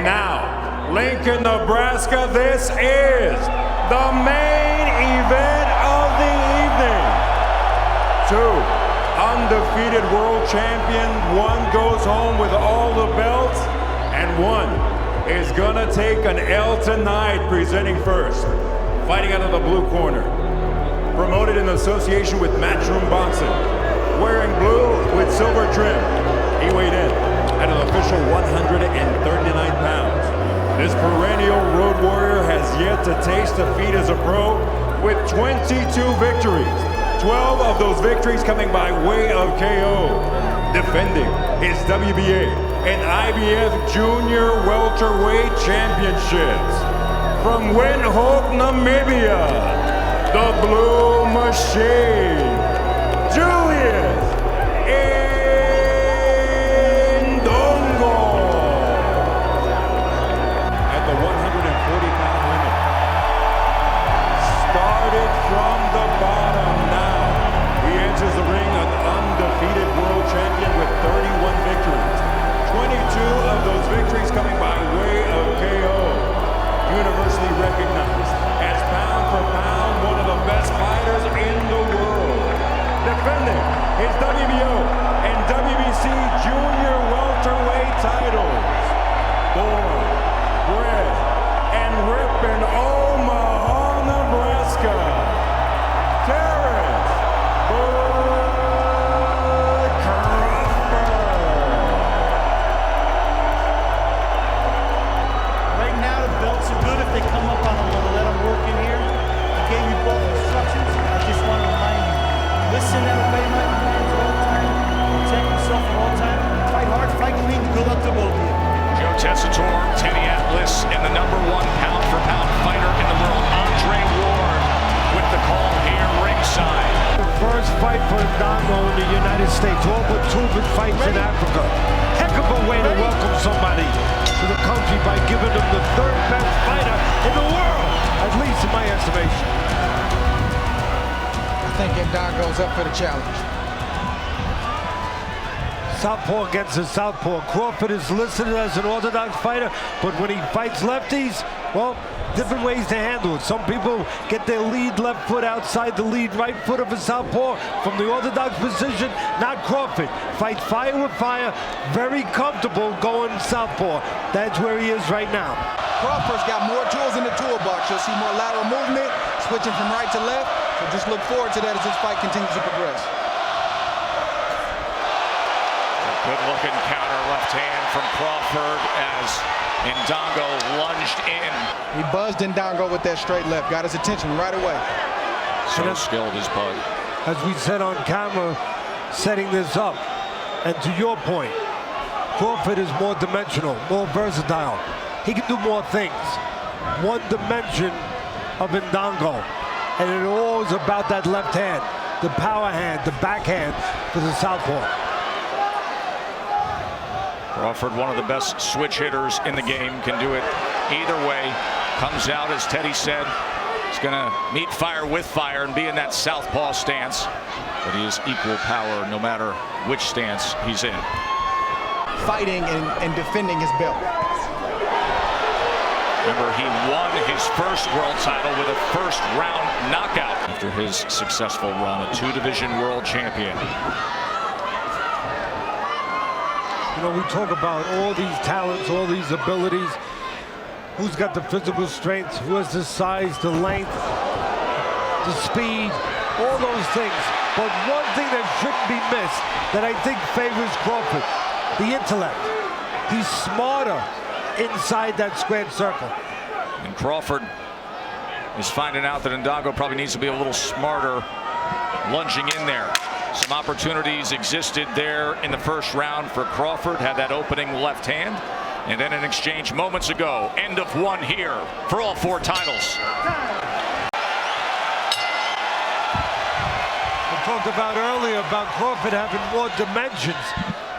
now, Lincoln, Nebraska, this is the main event of the evening. 2 undefeated world champion, 1 goes home with all the belts, and 1 is gonna take an L tonight. Presenting first, fighting out of the blue corner, promoted in association with Matchroom Boxing, wearing blue with silver trim. He weighed in at an official 139 pounds. This perennial road warrior has yet to taste defeat as a pro with 22 victories. 12 of those victories coming by way of KO. Defending his WBA and IBF Junior Welterweight Championships. From Windhoek, Namibia, the Blue Machine, Julius Indongo. At the 140-pound limit. Started from the bottom now. He enters the ring an undefeated world champion with 31 victories. 22 of those victories coming by way of KO. Universally recognized as pound for pound one of the best fighters in the world. Defending his WBO and WBC Junior Welterweight titles. Born, bred, and ripping Omaha, Nebraska. Terence Crawford. Right now the belts are good if they come up on a little. Let them work in here. I gave you both instructions. I just want to remind you, listen and obey my commands all the time. Protect yourself at all time. Fight hard, fight clean. Good luck to both of you. Joe Tessitore, Teddy Atlas, and the #1 pound-for-pound fighter in the world, Andre Ward, with the call here ringside. The first fight for Indongo in the United States, all but 2 big fights in Africa. Heck of a way to welcome somebody to the country by giving them the 3rd best fighter in the world, at least in my estimation. I think Indongo's up for the challenge. Southpaw against the southpaw. Crawford is listed as an orthodox fighter, but when he fights lefties, well, different ways to handle it. Some people get their lead left foot outside the lead right foot of a southpaw from the orthodox position. Not Crawford. Fights fire with fire, very comfortable going southpaw. That's where he is right now. Crawford's got more tools in the toolbox. You'll see more lateral movement, switching from right to left. So just look forward to that as this fight continues to progress. Good-looking counter left hand from Crawford as Indongo lunged in. He buzzed Indongo with that straight left, got his attention right away. So skilled is Bud. As we said on camera, setting this up. And to your point, Crawford is more dimensional, more versatile. He can do more things. One dimension of Indongo. And it all is about that left hand, the power hand, the backhand for the southpaw. Crawford, one of the best switch hitters in the game, can do it either way. Comes out, as Teddy said, he's going to meet fire with fire and be in that southpaw stance. But he is equal power no matter which stance he's in. Fighting and defending his belt. Remember, he won his first world title with a first-round knockout after his successful run, a 2-division world champion. You know, we talk about all these talents, all these abilities. Who's got the physical strength? Who has the size, the length, the speed, all those things. But one thing that shouldn't be missed that I think favors Crawford, the intellect. He's smarter inside that squared circle. And Crawford is finding out that Indongo probably needs to be a little smarter lunging in there. Some opportunities existed there in the first round for Crawford. Had that opening left hand. And then an exchange moments ago. End of 1 here for all 4 titles. We talked about earlier about Crawford having more dimensions.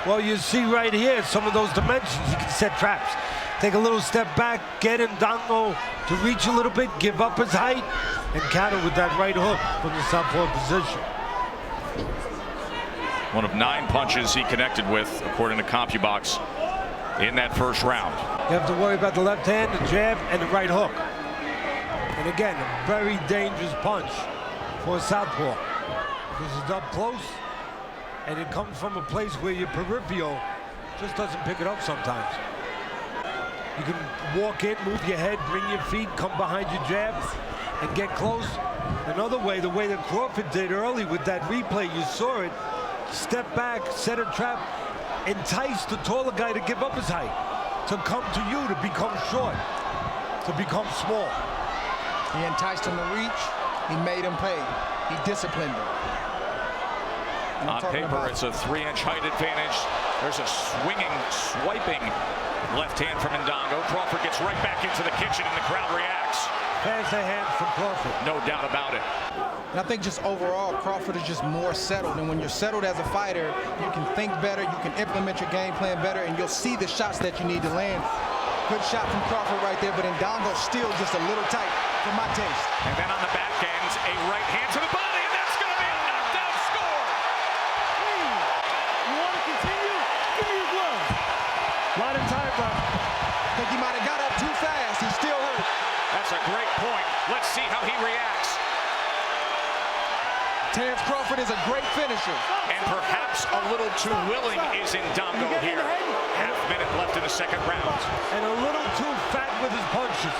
Well, you see right here some of those dimensions. You can set traps. Take a little step back, get Indongo to reach a little bit, give up his height, and counter with that right hook from the southpaw position. One of 9 punches he connected with, according to CompuBox, in that first round. You have to worry about the left hand, the jab, and the right hook. And again, a very dangerous punch for a southpaw. This is up close, and it comes from a place where your peripheral just doesn't pick it up sometimes. You can walk in, move your head, bring your feet, come behind your jab, and get close. Another way, the way that Crawford did early with that replay, you saw it, step back, set a trap, entice the taller guy to give up his height, to come to you, to become short, to become small. He enticed him to reach. He made him pay. He disciplined him. On paper, it's a 3-inch height advantage. There's a swinging, swiping left hand from Indongo. Crawford gets right back into the kitchen and the crowd reacts. Faster hands from Crawford. No doubt about it. And I think just overall, Crawford is just more settled. And when you're settled as a fighter, you can think better, you can implement your game plan better, and you'll see the shots that you need to land. Good shot from Crawford right there, but Indongo still just a little tight for my taste. And then on the back end, a right hand to the body, and that's going to be a knockdown score. You want to continue? Give me your glove. A lot of time left. I think he might have got up too fast. He's still hurt. That's a great point. Let's see how he reacts. Terence Crawford is a great finisher. And perhaps a little too willing is Indongo here. Half minute left in the second round. And a little too fat with his punches.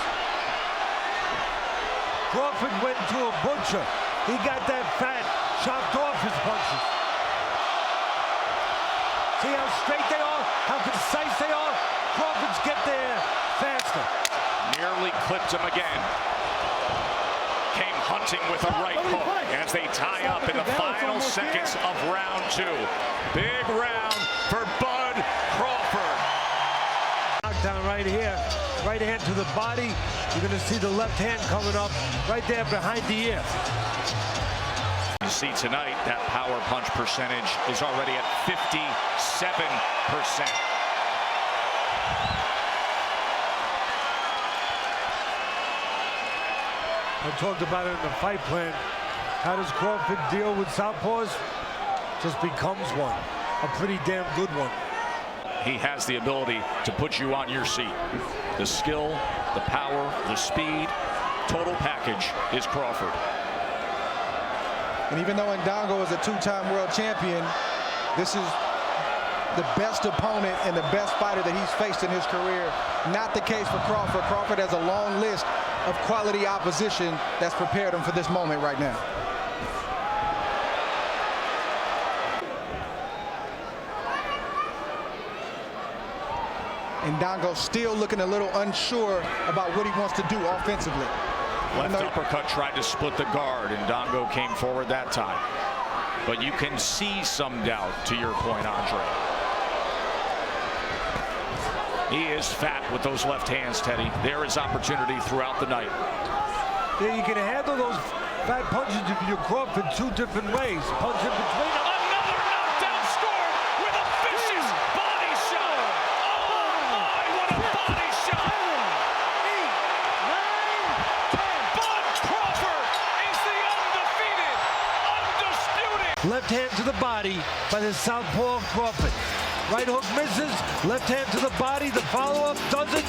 Crawford went to a butcher. He got that fat chopped off his punches. See how straight they are, how concise they are? Crawford's get there faster. Nearly clipped him again. Came hunting with a right hook as they tie up in the final seconds of round 2. Big round for Bud Crawford. Knockdown right here. Right hand to the body. You're going to see the left hand coming up right there behind the ear. You see tonight that power punch percentage is already at 57%. I talked about it in the fight plan. How does Crawford deal with southpaws? Just becomes one. A pretty damn good one. He has the ability to put you on your seat. The skill, the power, the speed, total package is Crawford. And even though Indongo is a 2-time world champion, this is the best opponent and the best fighter that he's faced in his career. Not the case for Crawford. Crawford has a long list of quality opposition that's prepared him for this moment right now. Indongo still looking a little unsure about what he wants to do offensively. Left uppercut tried to split the guard. Indongo came forward that time. But you can see some doubt, to your point, Andre. He is fat with those left hands, Teddy. There is opportunity throughout the night. Yeah, you can handle those fat punches if you Crawford 2 different ways. Punch in between them. Another knockdown score with a vicious body shot. Oh my, what a body shot. 8, 9, 10. Bud Crawford is the undefeated, undisputed. Left hand to the body by the southpaw Crawford. Right hook misses, left hand to the body, the follow-up doesn't,